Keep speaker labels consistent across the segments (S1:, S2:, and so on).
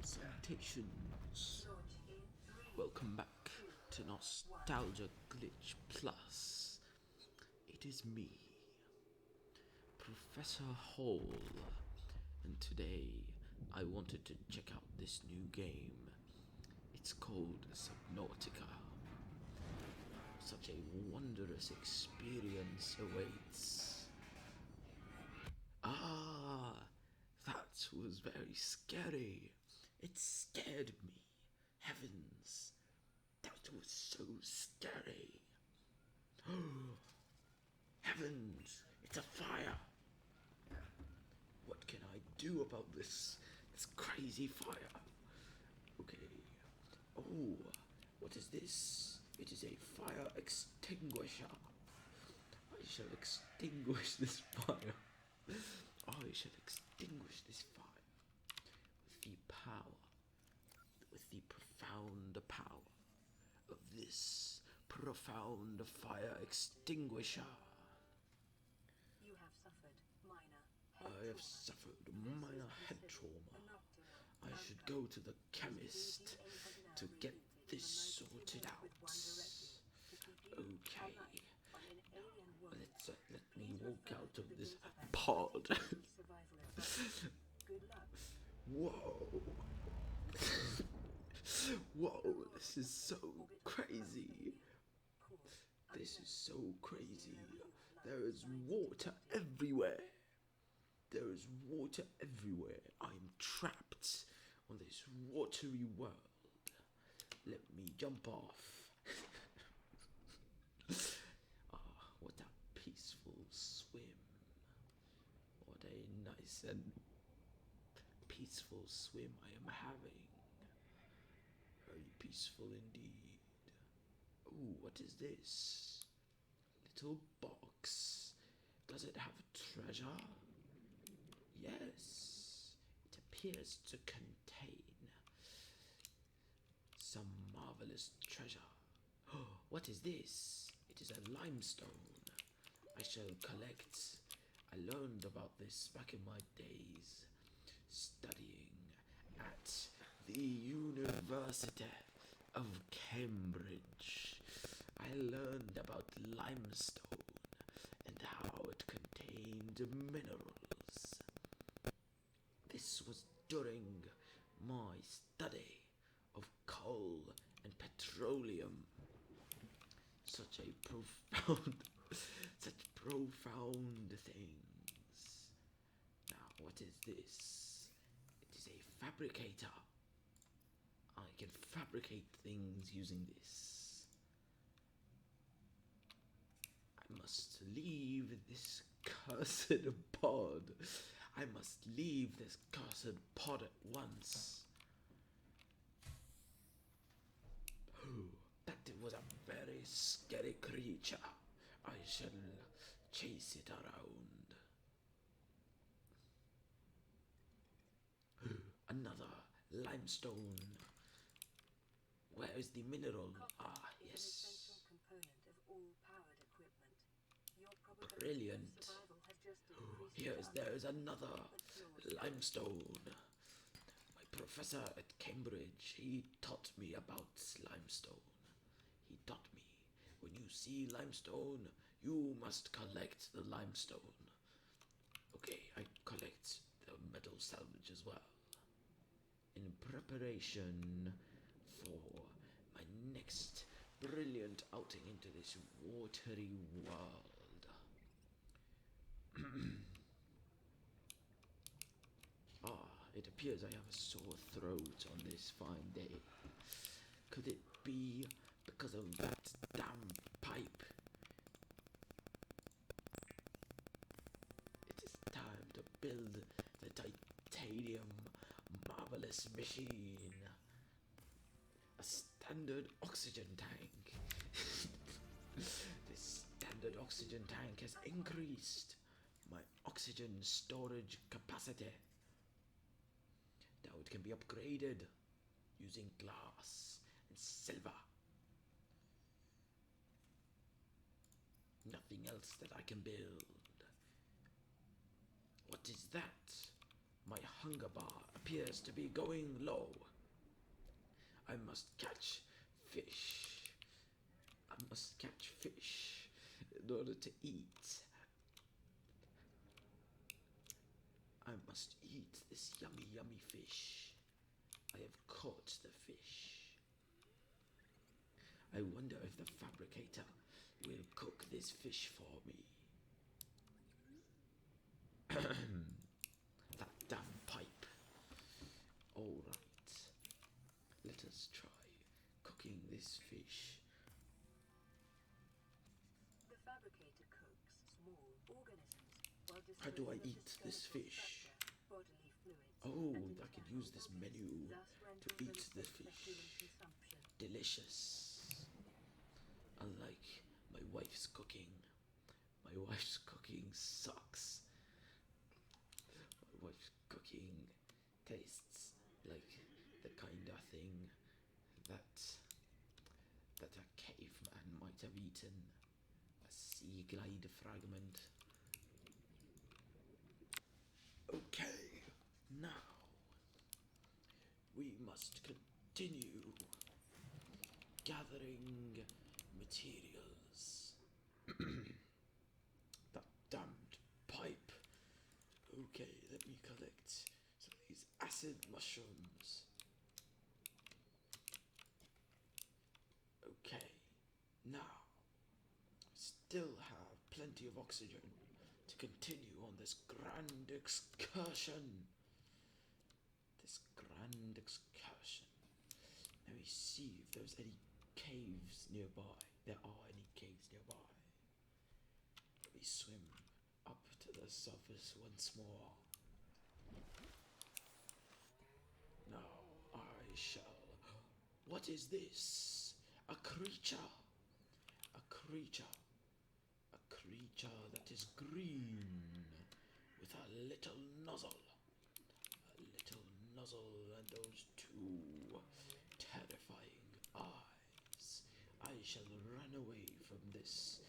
S1: Salutations. Welcome back to Nostalgia Glitch Plus. It is me, Professor Hall, and today I wanted to check out this new game. It's called Subnautica. Such a wondrous experience awaits. Ah, that was very scary. It scared me. Heavens, that was so scary. Oh, heavens, it's a fire. What can I do about this crazy fire? Okay. Oh, what is this? It is a fire extinguisher. I shall extinguish this fire. I shall extinguish this fire with the power, with the profound power of this profound fire extinguisher.
S2: You have suffered minor
S1: I have suffered minor head trauma. I should go to the chemist to get this sorted out. Okay. Let me walk out of this pod. Whoa. Whoa, this is so crazy. This is so crazy. There is water everywhere. There is water everywhere. I'm trapped on this watery world. Let me jump off. What a peaceful swim. What a nice and peaceful swim I am having. Very peaceful indeed. Ooh, what is this? Little box. Does it have treasure? Yes. It appears to contain some marvelous treasure. Oh, what is this? It is a limestone. I shall collect. I learned about this back in my days studying at the University of Cambridge. I learned about limestone and how it contained minerals. This was during my study of coal and petroleum. Such a profound, such profound things. Now, what is this? It is a fabricator. I can fabricate things using this. I must leave this cursed pod. I must leave this cursed pod at once. That was a very scary creature. I shall chase it around. Another limestone. Where is the mineral? Ah, yes. Brilliant. There is another limestone. My professor at Cambridge, he taught me about limestone. He taught me, when you see limestone, you must collect the limestone. Okay, I collect the metal salvage as well. In preparation for my next brilliant outing into this watery world. It appears I have a sore throat on this fine day. Could it be because of that damn pipe? It is time to build the titanium marvelous machine. A standard oxygen tank. This standard oxygen tank has increased my oxygen storage capacity. Now it can be upgraded using glass and silver. Nothing else that I can build. What is that? My hunger bar appears to be going low. I must catch fish. I must catch fish in order to eat. I must eat this yummy, yummy fish. I have caught the fish. I wonder if the fabricator will cook this fish for me. That damn pipe. Alright. Let us try cooking this fish.
S2: The fabricator cooks small organisms while
S1: How do I
S2: disposing of
S1: eat
S2: the
S1: this
S2: skeletal
S1: fish?
S2: structure, bodily fluids,
S1: Oh,
S2: and
S1: I can
S2: internal
S1: use this
S2: organs,
S1: menu
S2: thus
S1: to
S2: rendering
S1: eat
S2: them
S1: the
S2: fit for
S1: fish.
S2: human consumption.
S1: Delicious. Unlike my wife's cooking. My wife's cooking sucks. My wife's cooking tastes like the kind of thing that a caveman might have eaten. A sea glide fragment. Okay, now we must continue gathering materials. That damned pipe. Okay, let me collect some of these acid mushrooms. Okay, now I still have plenty of oxygen to continue on this grand excursion. Let me see if there's any caves nearby. There are any caves nearby. Let me swim up to the surface once more. Now I shall. What is this? A creature. A creature. A creature that is green with a little nozzle. A little nozzle and those two terrifying eyes. I shall run away from this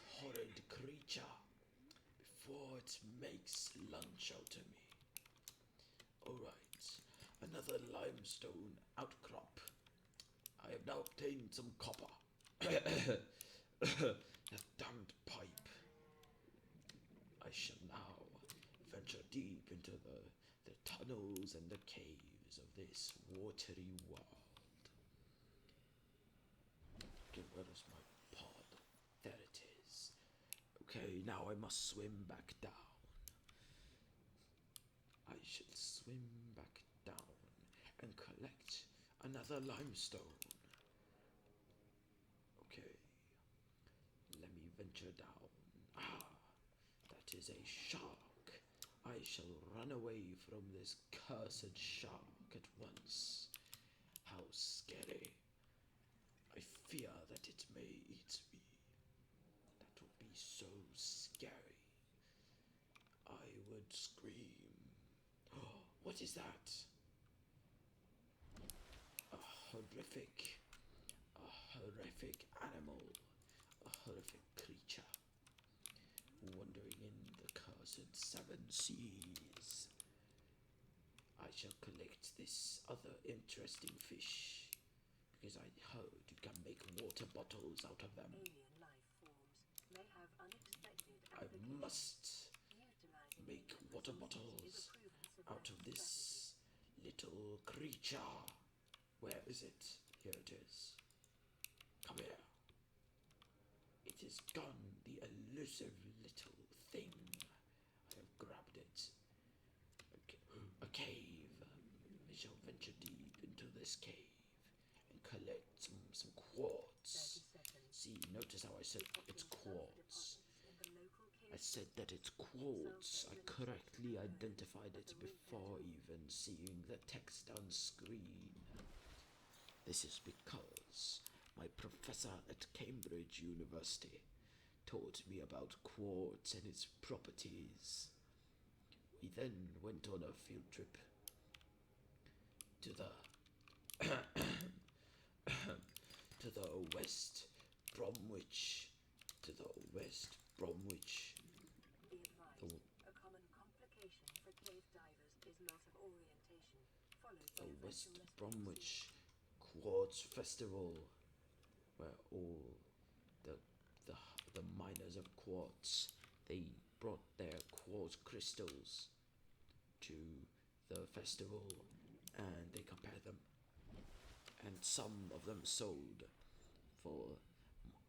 S1: horrid creature before it makes lunch out of me. Alright, another limestone outcrop. I have now obtained some copper. That damned pipe. I shall now venture deep into the tunnels and the caves of this watery world. Okay, where is my pod? There it is. Okay, now I must swim back down. I should swim back down and collect another limestone. Okay, let me venture down. Ah, that is a shark. I shall run away from this cursed shark at once. How scary. I fear that it may eat me. That would be so scary. I would scream. Oh, what is that? A horrific animal, a horrific creature, wandering in the cursed seven seas. I shall collect this other interesting fish, because I heard you can make water bottles out of them.
S2: Alien life forms may have unexpected
S1: I
S2: applications.
S1: must
S2: Utilizing
S1: make
S2: these
S1: water
S2: facilities is
S1: bottles
S2: a proven
S1: out of
S2: survival
S1: this
S2: strategy.
S1: little creature. Where is it? Here it is. Come here. It is gone, the elusive little thing. I have grabbed it. A cave. I shall venture deep into this cave and collect some quartz.
S2: 30 seconds.
S1: See, notice how I said it's quartz.
S2: Deposits in the local
S1: I
S2: cave
S1: said that it's quartz. I correctly identified it before even seeing the text on screen. This is because my professor at Cambridge University taught me about quartz and its properties. We then went on a field trip to the to the West Bromwich,
S2: Be advised,
S1: The-
S2: a common complication for cave
S1: the West Bromwich Quartz Festival, where all the the the miners of quartz, they brought their quartz crystals to the festival and they compared them, and some of them sold for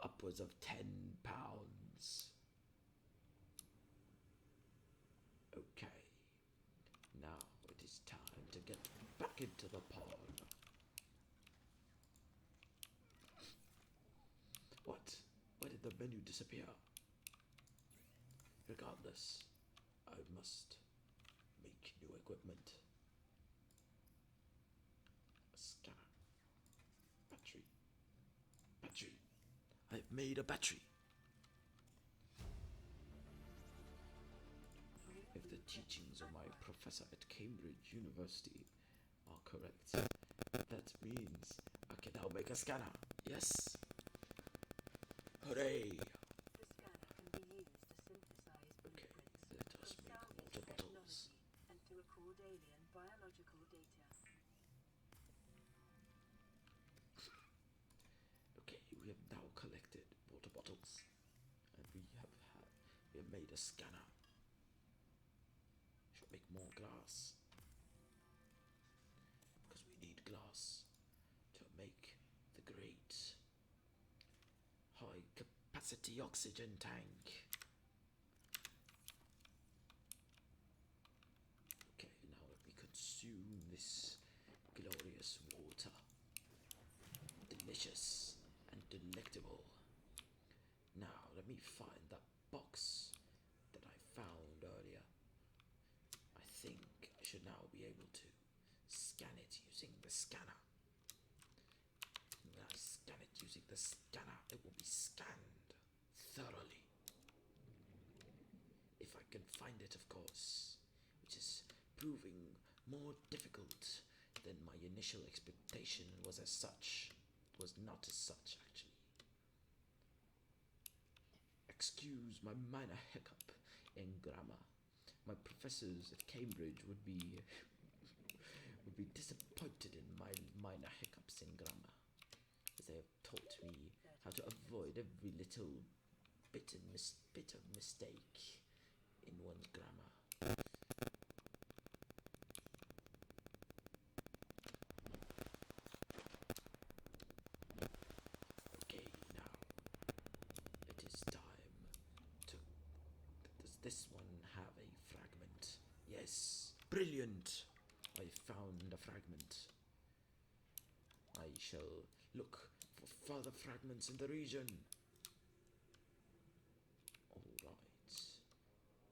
S1: upwards of £10. Okay, now it is time to get back into the pond. What? Where did the menu disappear? Regardless, I must make new equipment. A scanner. Battery. Battery. I've made a battery. If the teachings of my professor at Cambridge University are correct, that means I can now make a scanner. Yes. Hooray!
S2: The scanner can be used to synthesize
S1: Okay,
S2: blueprints
S1: let us
S2: from
S1: make
S2: salvage
S1: water bottles.
S2: technology and to record alien biological data.
S1: Okay, we have now collected water bottles, and we have made a scanner. Should make more glass, because we need glass to make the great high capacity oxygen tank. Okay, now let me consume this glorious water. Delicious and delectable. Now let me find that box that I found earlier. I think I should now be able to scan it using the scanner. When I scan it using the scanner, it will be scanned thoroughly. If I can find it, of course, which is proving more difficult than my initial expectation was as such. Was not as such, actually. Excuse my minor hiccup in grammar. My professors at Cambridge would be disappointed in my minor hiccups in grammar, as they have taught me how to avoid every little bit of mistake in one's grammar. Okay, now it is time to. Does this one have a fragment? Yes, brilliant! I found a fragment. I shall look for further fragments in the region.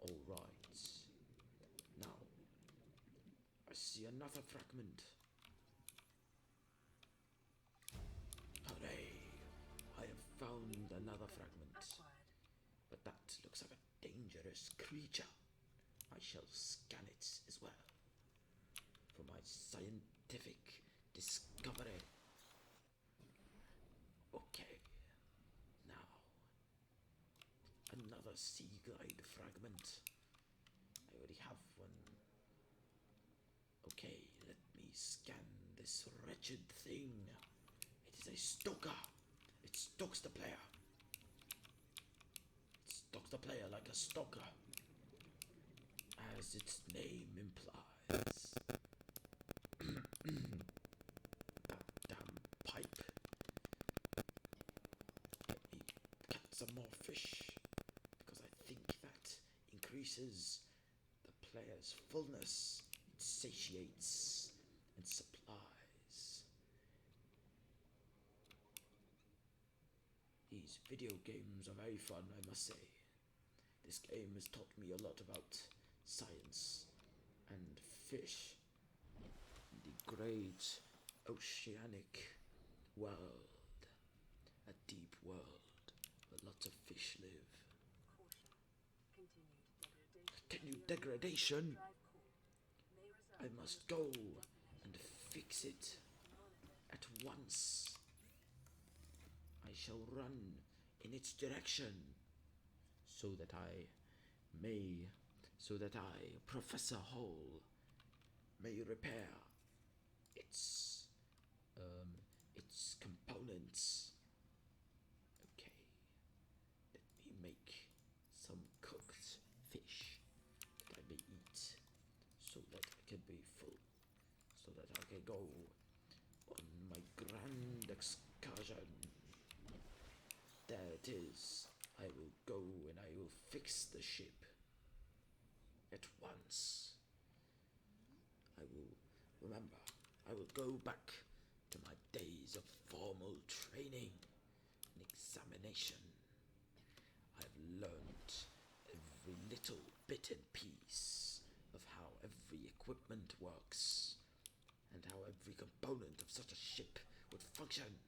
S1: Alright. Now, I see another fragment. Hooray! I have found another fragment.
S2: Acquired.
S1: But that looks like a dangerous creature. I shall scan it as well for my scientific discovery. Okay, now another sea glide fragment. I already have one. Okay, let me scan this wretched thing. It is a stalker. It stalks the player. It stalks the player like a stalker, as its name implies. That damn pipe. Let me catch some more fish, because I think that increases the player's fullness. It satiates and supplies. These video games are very fun, I must say. This game has taught me a lot about science and fish. The great oceanic world. A deep world where lots of fish live.
S2: Caution. Continued degradation.
S1: Continued degradation?
S2: Drive core may result
S1: I
S2: in
S1: must go
S2: decontamination.
S1: and fix it
S2: Monitor.
S1: at once. I shall run in its direction so that Professor Hall, may repair its its components. Okay, let me make some cooked fish that I may eat, so that I can be full, so that I can go on my grand excursion. There it is. I will go and I will fix the ship at once. I will remember. I will go back to my days of formal training and examination. I've learned every little bit and piece of how every equipment works and how every component of such a ship would function.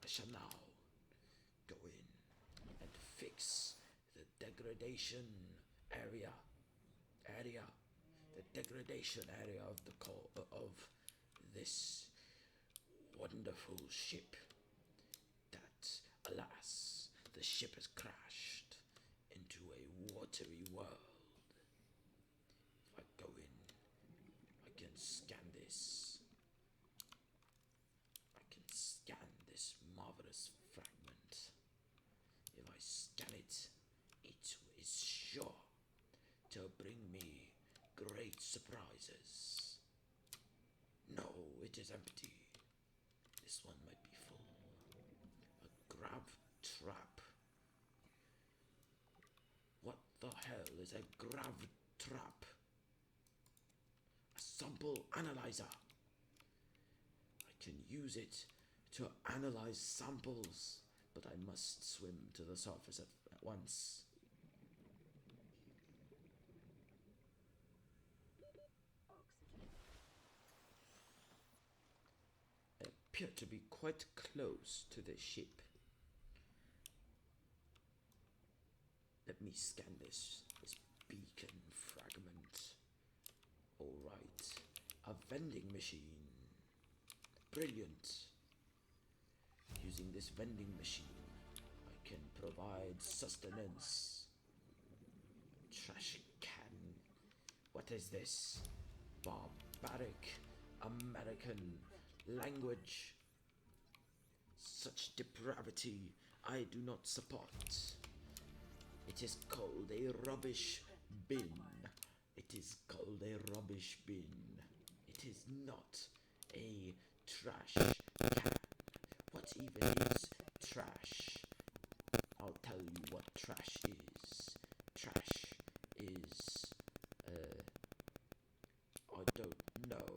S1: I shall now go in and fix the degradation area, the degradation area of the of this wonderful ship. That, alas, the ship has crashed into a watery world. If I go in, I can scan this. I can scan this marvelous fragment. If I scan it, it is sure to bring me great surprises. No, it is empty. This one might be full. A grav trap. What the hell is a grav trap? A sample analyzer. I can use it to analyze samples, but I must swim to the surface at once. I appear to be quite close to the ship. Let me scan this beacon fragment. Alright, a vending machine. Brilliant. Using this vending machine, I can provide sustenance. Trash can. What is this? Barbaric American language. Such depravity I do not support. It is called a rubbish bin. It is called a rubbish bin. It is not a trash can. What even is trash? I'll tell you what trash is. Trash is, I don't know.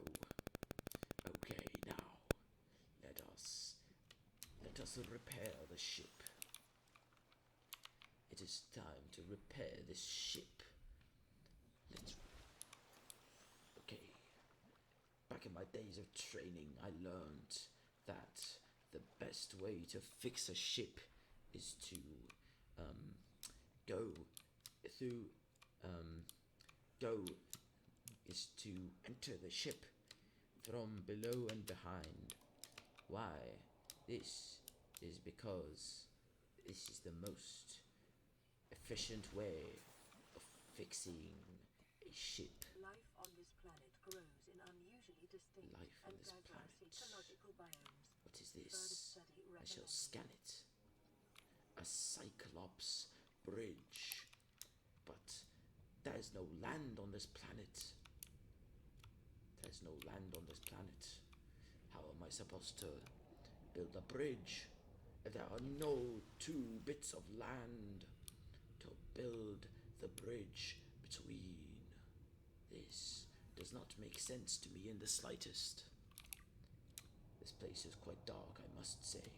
S1: Okay, now, let us repair the ship. It is time to repair this ship. Okay. Back in my days of training, I learned that the best way to fix a ship is to enter the ship from below and behind. Why? This is because this is the most efficient way of fixing a ship.
S2: Life on this planet grows in unusually distinct
S1: Life on
S2: and
S1: this
S2: diverse
S1: planet.
S2: ecological biomes.
S1: What is
S2: Further
S1: this?
S2: study
S1: I shall
S2: recommended.
S1: scan it. A Cyclops bridge. But there's no land on this planet. There's no land on this planet. How am I supposed to build a bridge if there are no two bits of land to build the bridge between? This does not make sense to me in the slightest. This place is quite dark, I must say.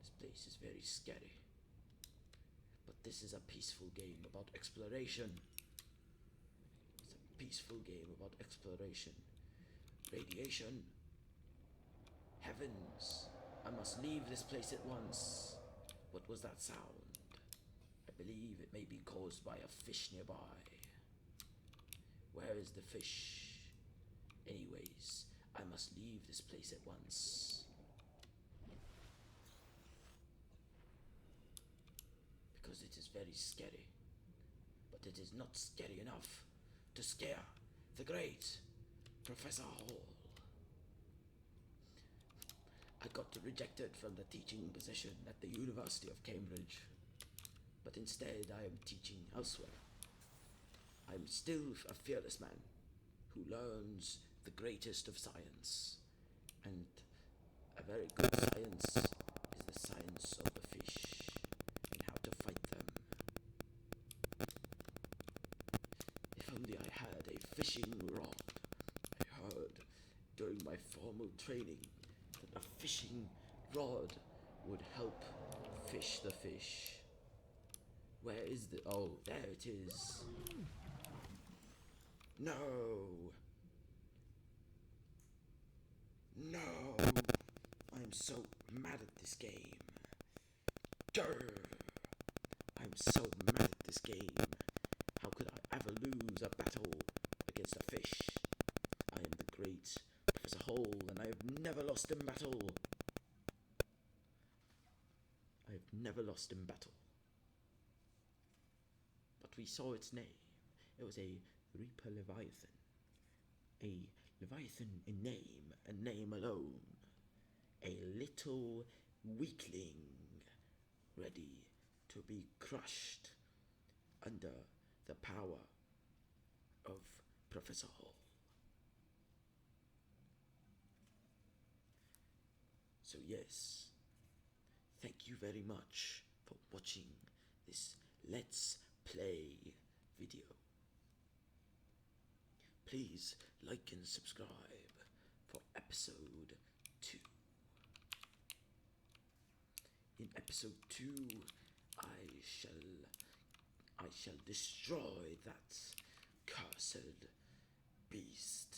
S1: This place is very scary. But this is a peaceful game about exploration. It's a peaceful game about exploration. Radiation. Heavens. I must leave this place at once. What was that sound? I believe it may be caused by a fish nearby. Where is the fish? Anyways, I must leave this place at once. Because it is very scary. But it is not scary enough to scare the great Professor Hall. I got rejected from the teaching position at the University of Cambridge, but instead I am teaching elsewhere. I'm still a fearless man who learns the greatest of science, and a very good science is the science of the fish and how to fight them. If only I had a fishing rod. I heard during my formal training that a fishing rod would help fish the fish. Where is the... Oh, there it is. No. No. I'm so mad at this game. Grr. I'm so mad at this game. How could I ever lose a battle against a fish? I am the great Professor Hall, and I have never lost in battle. I have never lost in battle. But we saw its name. It was a Reaper Leviathan. A Leviathan in name, and name alone. A little weakling, ready to be crushed under the power of Professor Hall. So yes, thank you very much for watching this Let's Play video. Please like and subscribe for episode 2. In episode 2, I shall destroy that cursed beast.